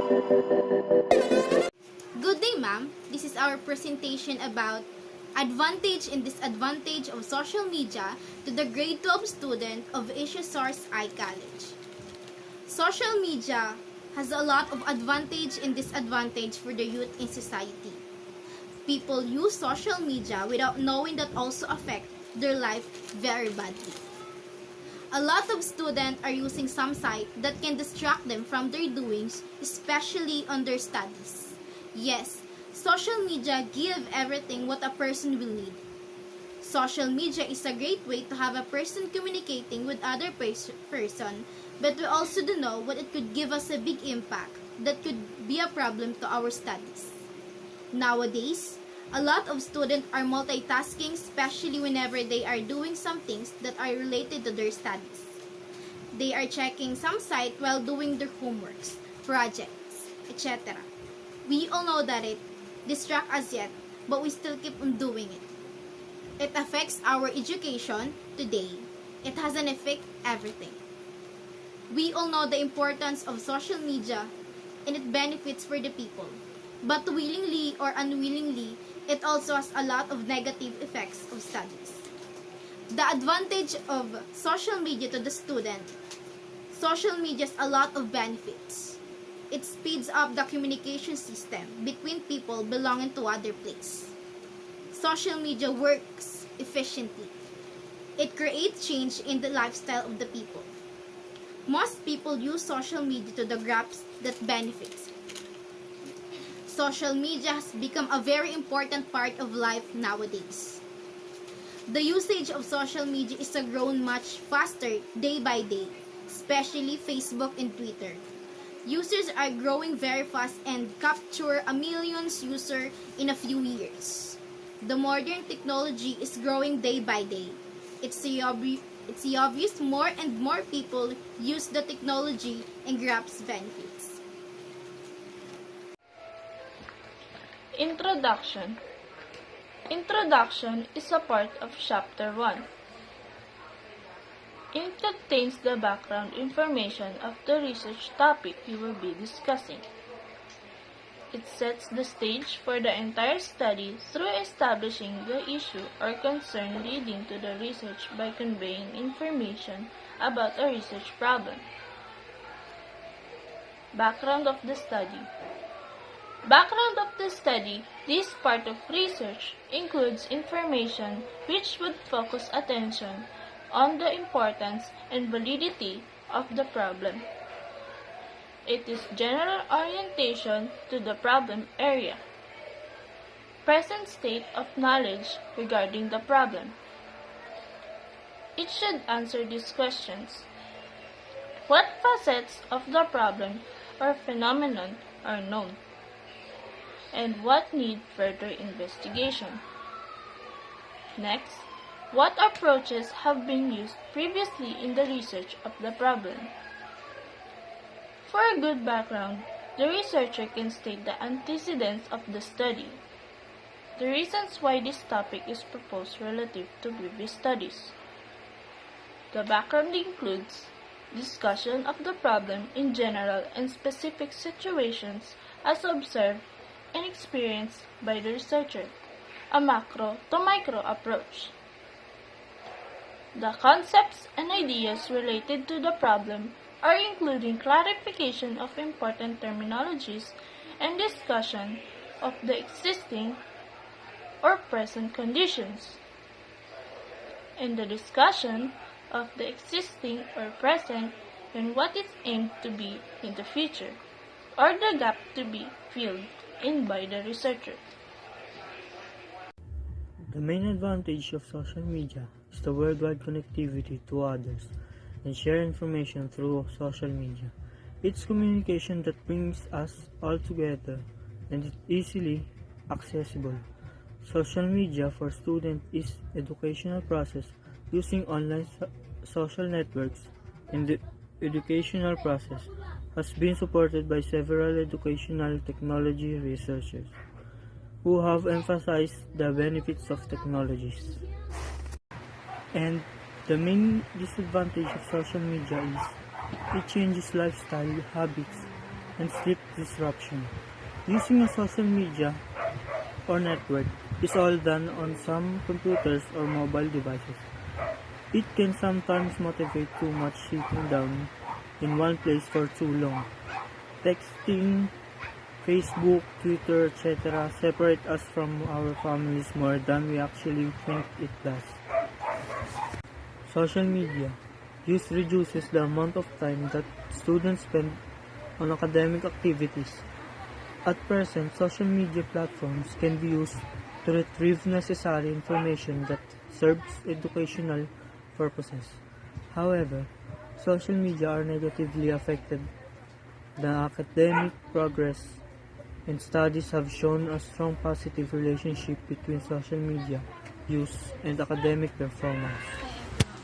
Good day, ma'am. This is our presentation about advantage and disadvantage of social media to the grade 12 student of Asia Source I College. Social media has a lot of advantage and disadvantage for the youth in society. People use social media without knowing that also affect their life very badly. A lot of students are using some site that can distract them from their doings, especially on their studies. Yes, social media give everything what a person will need. Social media is a great way to have a person communicating with other person, but we also do know what it could give us a big impact that could be a problem to our studies. Nowadays, a lot of students are multitasking, especially whenever they are doing some things that are related to their studies. They are checking some site while doing their homeworks, projects, etc. We all know that it distracts us yet, but we still keep on doing it. It affects our education today. It has an effect everything. We all know the importance of social media and its benefits for the people. But willingly or unwillingly, it also has a lot of negative effects of studies. The advantage of social media to the student. Social media has a lot of benefits. It speeds up the communication system between people belonging to other place. Social media works efficiently. It creates change in the lifestyle of the people. Most people use social media to the grasp that benefits. Social media has become a very important part of life nowadays. The usage of social media is grown much faster day by day, especially Facebook and Twitter. Users are growing very fast and capture a million users in a few years. The modern technology is growing day by day. It's obvious more and more people use the technology and grasp benefits. Introduction. Introduction is a part of Chapter 1. It contains the background information of the research topic you will be discussing. It sets the stage for the entire study through establishing the issue or concern leading to the research by conveying information about a research problem. Background of the study. Background of the study, this part of research includes information which would focus attention on the importance and validity of the problem. It is general orientation to the problem area. Present state of knowledge regarding the problem. It should answer these questions. What facets of the problem or phenomenon are known? And what need further investigation? Next, what approaches have been used previously in the research of the problem? For a good background, the researcher can state the antecedents of the study, the reasons why this topic is proposed relative to previous studies. The background includes discussion of the problem in general and specific situations as observed and experienced by the researcher, a macro to micro approach. The concepts and ideas related to the problem are including clarification of important terminologies and discussion of the existing or present conditions, and the discussion of the existing or present and what is aimed to be in the future, or the gap to be filled in by the researcher. The main advantage of social media is the worldwide connectivity to others and share information through social media. It's communication that brings us all together and it's easily accessible. Social media for students is educational process using online social networks, and the educational process has been supported by several educational technology researchers who have emphasized the benefits of technologies. And the main disadvantage of social media is it changes lifestyle habits and sleep disruption. Using a social media or network is all done on some computers or mobile devices. It can sometimes motivate too much sitting down in one place for too long. Texting, Facebook, Twitter, etc. separate us from our families more than we actually think it does. Social media use reduces the amount of time that students spend on academic activities. At present, social media platforms can be used to retrieve necessary information that serves educational purposes. However, social media are negatively affected the academic progress, and studies have shown a strong positive relationship between social media use and academic performance. Hi everyone.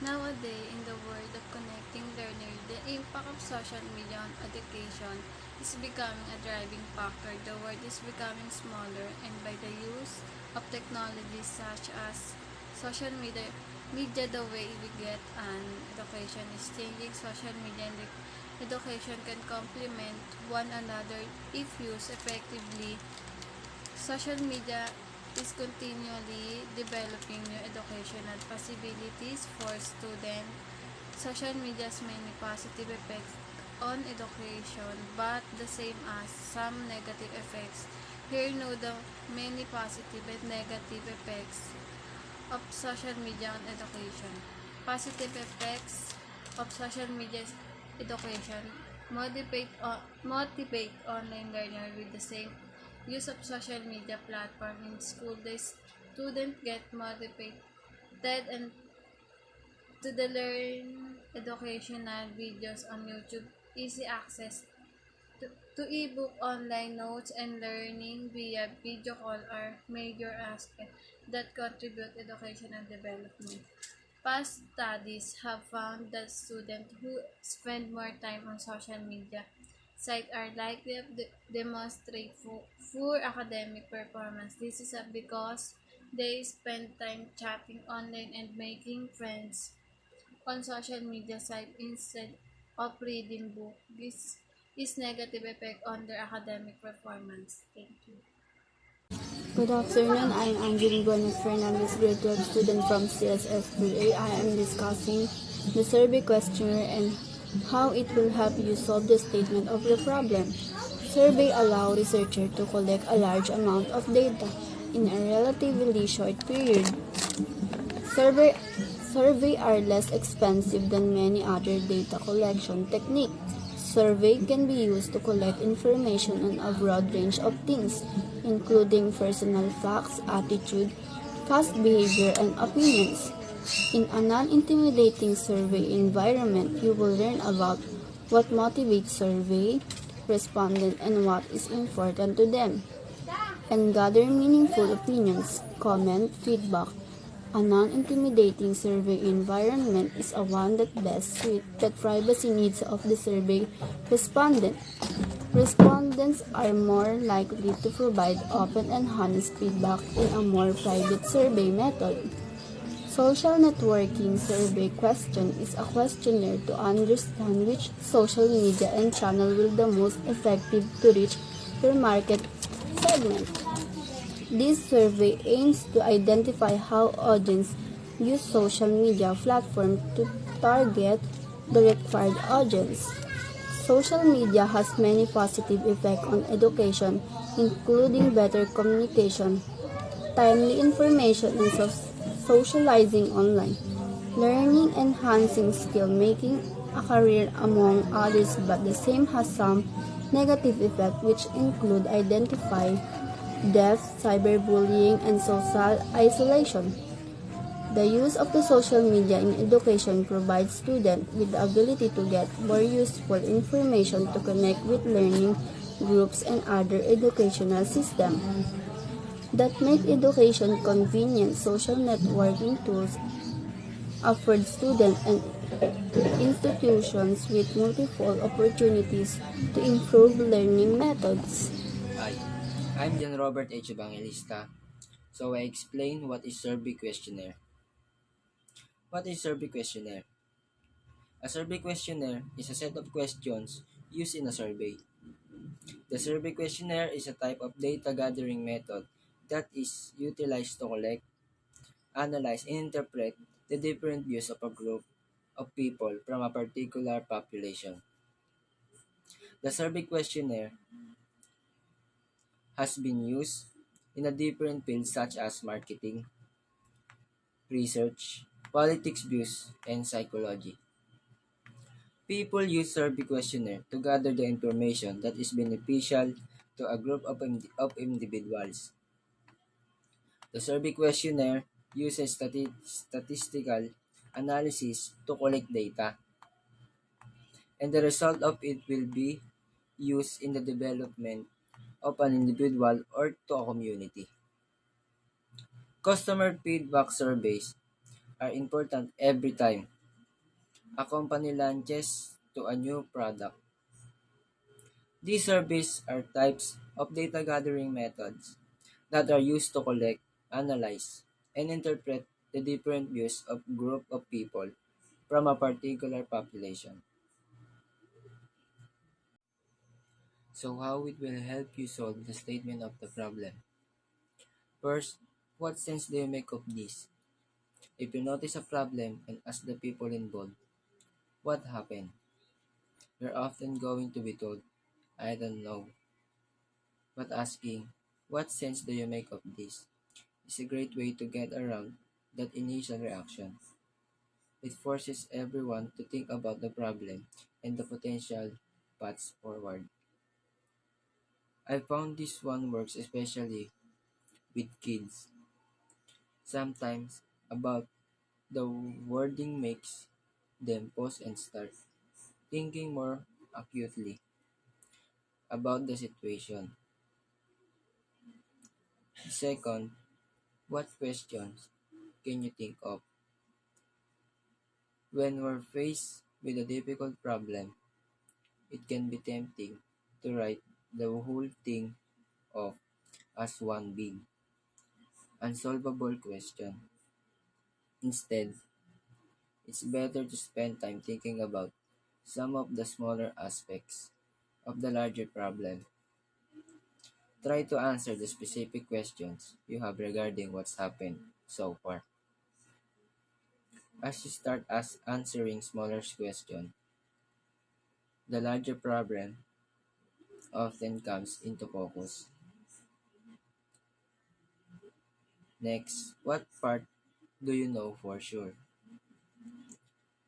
Nowadays, in the world of connecting learners, the impact of social media on education is becoming a driving factor. The world is becoming smaller, and by the use of technologies such as social media, the way we get an education is changing. Social media and education can complement one another if used effectively. Social media is continually developing new educational possibilities for students. Social media has many positive effects on education, but the same as some negative effects. Here know the many positive and negative effects of social media on education. Positive effects of social media education motivate online learner with the same use of social media platform in school. The student get motivated and to the learn educational videos on YouTube, easy access to ebook, online notes, and learning via video call are major aspects that contribute educational development. Past studies have found that students who spend more time on social media sites are likely to demonstrate poor academic performance. This is because they spend time chatting online and making friends on social media sites instead of reading book. This is negative effect on their academic performance. Thank you. Good afternoon, I am Angeline Gomez Fernandez, grade 12 student from CSS3A. I am discussing the survey questionnaire and how it will help you solve the statement of the problem. Survey allow researchers to collect a large amount of data in a relatively short period. Survey are less expensive than many other data collection techniques. Survey can be used to collect information on a broad range of things, including personal facts, attitude, past behavior, and opinions. In a non-intimidating survey environment, you will learn about what motivates survey respondents and what is important to them, and gather meaningful opinions, comment, feedback. A non-intimidating survey environment is a one that best suits the privacy needs of the survey respondent. Respondents are more likely to provide open and honest feedback in a more private survey method. Social networking survey question is a questionnaire to understand which social media and channel will the most effective to reach your market segment. This survey aims to identify how audience use social media platforms to target the required audience. Social media has many positive effects on education, including better communication, timely information, and socializing online, learning, enhancing skill, making a career, among others, but the same has some negative effects which include identify death, cyberbullying, and social isolation. The use of the social media in education provides students with the ability to get more useful information to connect with learning groups and other educational systems that make education convenient. Social networking tools afford students and institutions with multiple opportunities to improve learning methods. Hi, I'm John Robert H. Evangelista. So I explain what is survey questionnaire. What is survey questionnaire? A survey questionnaire is a set of questions used in a survey. The survey questionnaire is a type of data gathering method that is utilized to collect, analyze, and interpret the different views of a group of people from a particular population. The survey questionnaire has been used in a different fields such as marketing, research, politics views, and psychology. People use survey questionnaire to gather the information that is beneficial to a group of individuals. The survey questionnaire uses statistical analysis to collect data, and the result of it will be used in the development of an individual or to a community. Customer feedback surveys are important every time a company launches to a new product. These surveys are types of data gathering methods that are used to collect, analyze, and interpret the different views of group of people from a particular population. So how it will help you solve the statement of the problem? First, what sense do you make of this? If you notice a problem and ask the people involved, what happened? You're often going to be told, I don't know. But asking, what sense do you make of this? Is a great way to get around that initial reaction. It forces everyone to think about the problem and the potential paths forward. I found this one works especially with kids. Sometimes about the wording makes them pause and start thinking more acutely about the situation. Second, what questions can you think of when we're faced with a difficult problem? It can be tempting to write the whole thing off as one big, unsolvable question. Instead, it's better to spend time thinking about some of the smaller aspects of the larger problem. Try to answer the specific questions you have regarding what's happened so far. As you start answering smaller questions, the larger problem often comes into focus. Next, what part do you know for sure?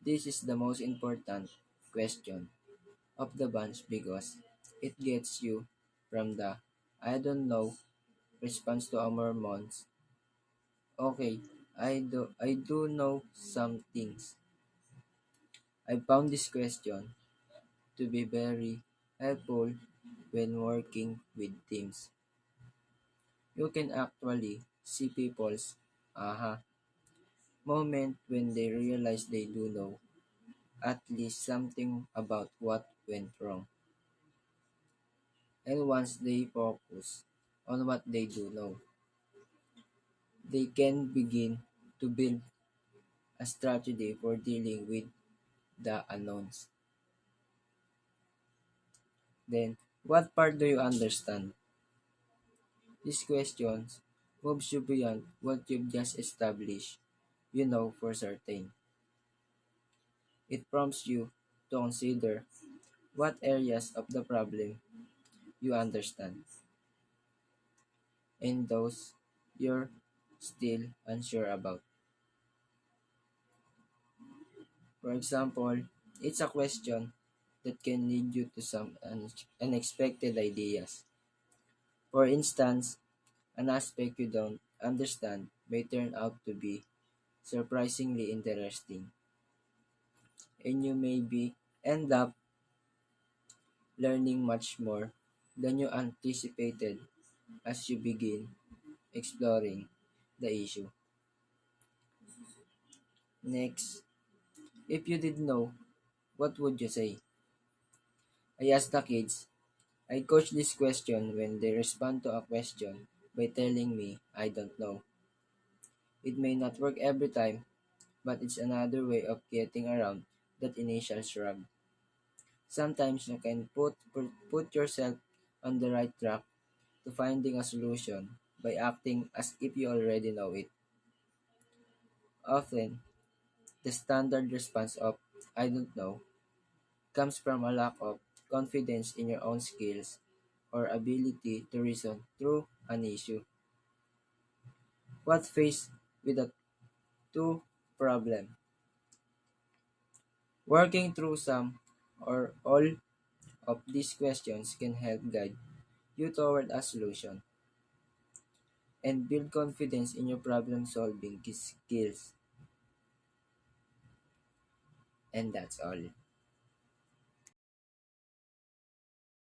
This is the most important question of the bunch because it gets you from the I don't know response to a Mormons. Okay, I do know some things. I found this question to be very helpful when working with teams. You can actually see people's aha moment when they realize they do know at least something about what went wrong. And once they focus on what they do know, they can begin to build a strategy for dealing with the unknowns. Then, what part do you understand? These questions moves you beyond what you've just established you know for certain. It prompts you to consider what areas of the problem you understand and those you're still unsure about. For example, it's a question that can lead you to some unexpected ideas. For instance, an aspect you don't understand may turn out to be surprisingly interesting, and you maybe end up learning much more than you anticipated as you begin exploring the issue. Next, if you did know, what would you say? I ask the kids. I coach this question when they respond to a question by telling me I don't know. It may not work every time, but it's another way of getting around that initial shrug. Sometimes you can put yourself on the right track to finding a solution by acting as if you already know it. Often, the standard response of "I don't know" comes from a lack of confidence in your own skills or ability to reason through an issue. What faced with a two problem, working through some or all of these questions can help guide you toward a solution and build confidence in your problem solving skills. And that's all.